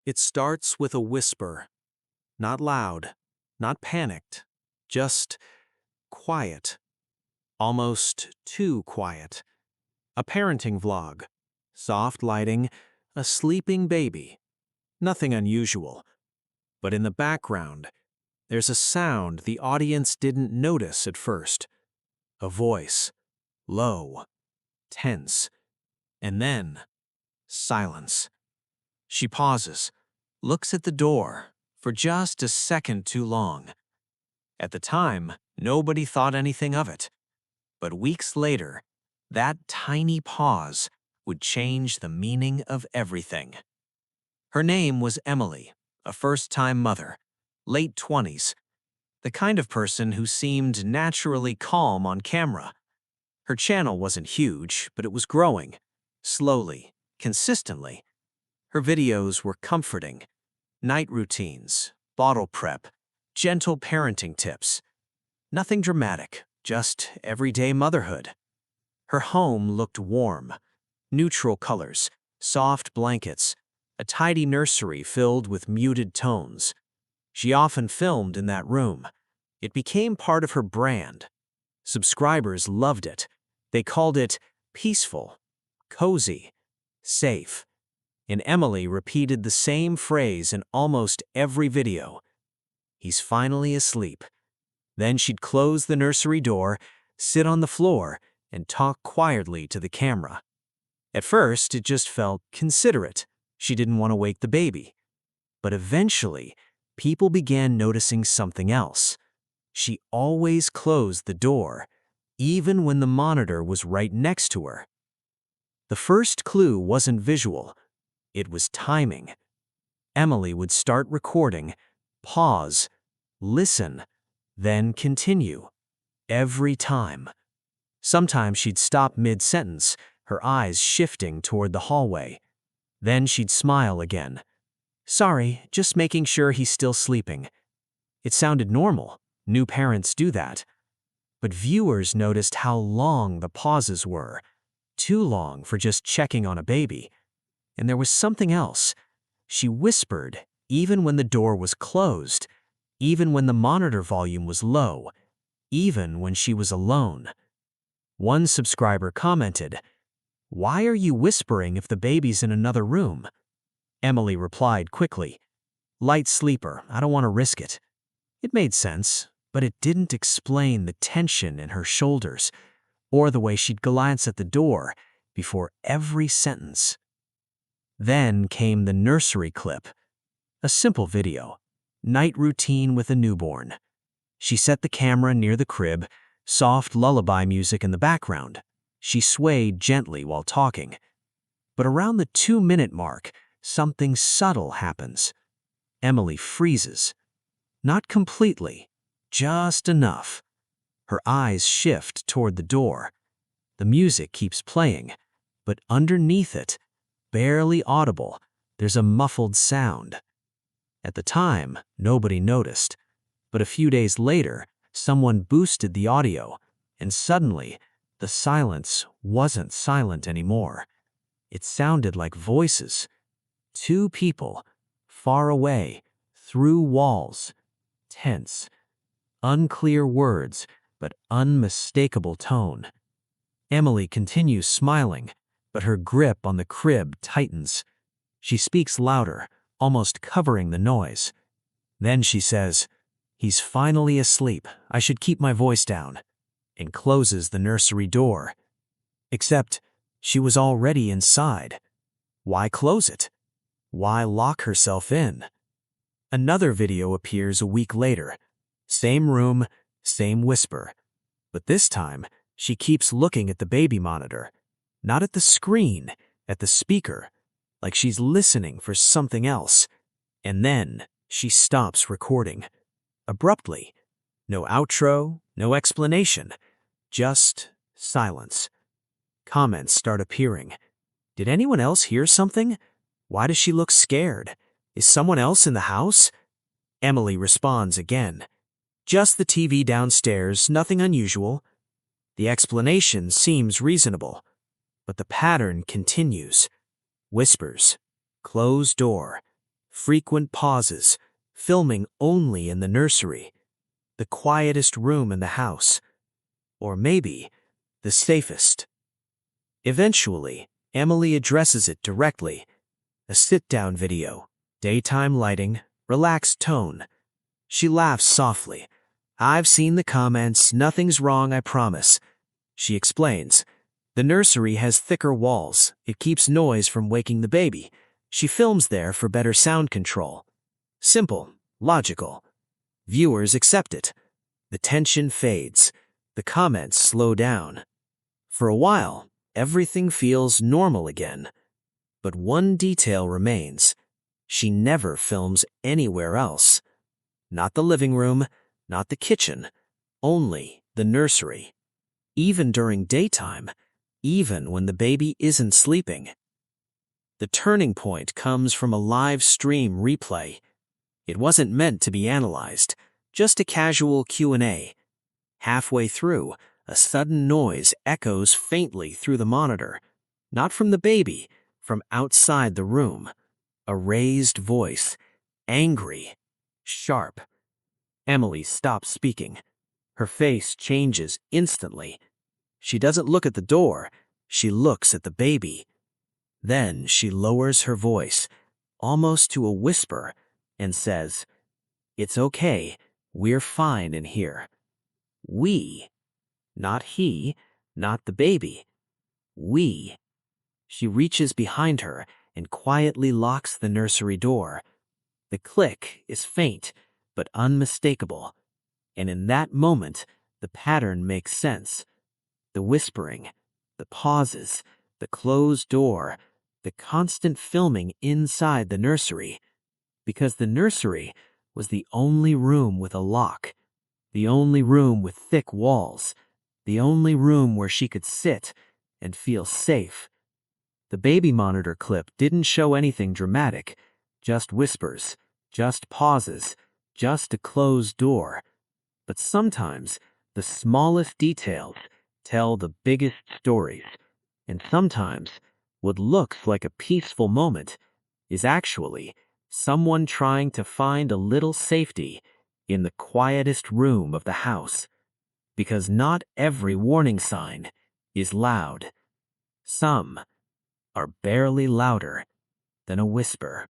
It starts with a whisper, not loud, not panicked, just quiet, almost too quiet. A parenting vlog, soft lighting, a sleeping baby. Nothing unusual. But in the background, there's a sound the audience didn't notice at first. A voice, low, tense, and then silence. She pauses, looks at the door for just a second too long. At the time, nobody thought anything of it. But weeks later, that tiny pause would change the meaning of everything. Her name was Emily, a first-time mother, late 20s, the kind of person who seemed naturally calm on camera. Her channel wasn't huge, but it was growing, slowly, consistently. Her videos were comforting. Night routines, bottle prep, gentle parenting tips. Nothing dramatic, just everyday motherhood. Her home looked warm. Neutral colors, soft blankets, a tidy nursery filled with muted tones. She often filmed in that room. It became part of her brand. Subscribers loved it. They called it peaceful, cozy, safe. And Emily repeated the same phrase in almost every video. He's finally asleep. Then she'd close the nursery door, sit on the floor, and talk quietly to the camera. At first, it just felt considerate. She didn't want to wake the baby. But eventually, people began noticing something else. She always closed the door, even when the monitor was right next to her. The first clue wasn't visual. It was timing. Emily would start recording, pause, listen, then continue. Every time. Sometimes she'd stop mid-sentence, her eyes shifting toward the hallway. Then she'd smile again. Sorry, just making sure he's still sleeping. It sounded normal. New parents do that. But viewers noticed how long the pauses were. Too long for just checking on a baby. And there was something else. She whispered, even when the door was closed, even when the monitor volume was low, even when she was alone. One subscriber commented, "Why are you whispering if the baby's in another room?" Emily replied quickly, "Light sleeper, I don't want to risk it." It made sense, but it didn't explain the tension in her shoulders or the way she'd glance at the door before every sentence. Then came the nursery clip. A simple video. Night routine with a newborn. She set the camera near the crib, soft lullaby music in the background. She swayed gently while talking. But around the 2-minute mark, something subtle happens. Emily freezes. Not completely, just enough. Her eyes shift toward the door. The music keeps playing, but underneath it, barely audible, there's a muffled sound. At the time, nobody noticed, but a few days later, someone boosted the audio, and suddenly, the silence wasn't silent anymore. It sounded like voices. 2 people, far away, through walls, tense, unclear words, but unmistakable tone. Emily continues smiling, but her grip on the crib tightens. She speaks louder, almost covering the noise. Then she says, "He's finally asleep. I should keep my voice down," and closes the nursery door. Except she was already inside. Why close it? Why lock herself in? Another video appears a week later. Same room, same whisper. But this time, she keeps looking at the baby monitor. Not at the screen, at the speaker, like she's listening for something else. And then she stops recording. Abruptly. No outro, no explanation. Just silence. Comments start appearing. Did anyone else hear something? Why does she look scared? Is someone else in the house? Emily responds again. Just the TV downstairs, nothing unusual. The explanation seems reasonable. But the pattern continues. Whispers. Closed door. frequent pauses, filming only in the nursery, the quietest room in the house, or maybe the safest. Eventually, Emily addresses it directly. A sit-down video, daytime lighting, relaxed tone. She laughs softly. "I've seen the comments, nothing's wrong, I promise." She explains. The nursery has thicker walls. It keeps noise from waking the baby. She films there for better sound control. Simple, logical. Viewers accept it. The tension fades. The comments slow down. For a while, everything feels normal again. But one detail remains. She never films anywhere else. Not the living room, not the kitchen, only the nursery. Even during daytime, even when the baby isn't sleeping. The turning point comes from a live stream replay. It wasn't meant to be analyzed, just a casual Q&A. Halfway through, a sudden noise echoes faintly through the monitor. Not from the baby, from outside the room. A raised voice, angry, sharp. Emily stops speaking. Her face changes instantly. She doesn't look at the door, she looks at the baby. Then she lowers her voice, almost to a whisper, and says, "It's okay, we're fine in here." We. Not he, not the baby. We. She reaches behind her and quietly locks the nursery door. The click is faint, but unmistakable. And in that moment, the pattern makes sense. The whispering, the pauses, the closed door, the constant filming inside the nursery. Because the nursery was the only room with a lock, the only room with thick walls, the only room where she could sit and feel safe. The baby monitor clip didn't show anything dramatic, just whispers, just pauses, just a closed door. But sometimes the smallest details tell the biggest stories, and sometimes what looks like a peaceful moment is actually someone trying to find a little safety in the quietest room of the house. Because not every warning sign is loud. Some are barely louder than a whisper.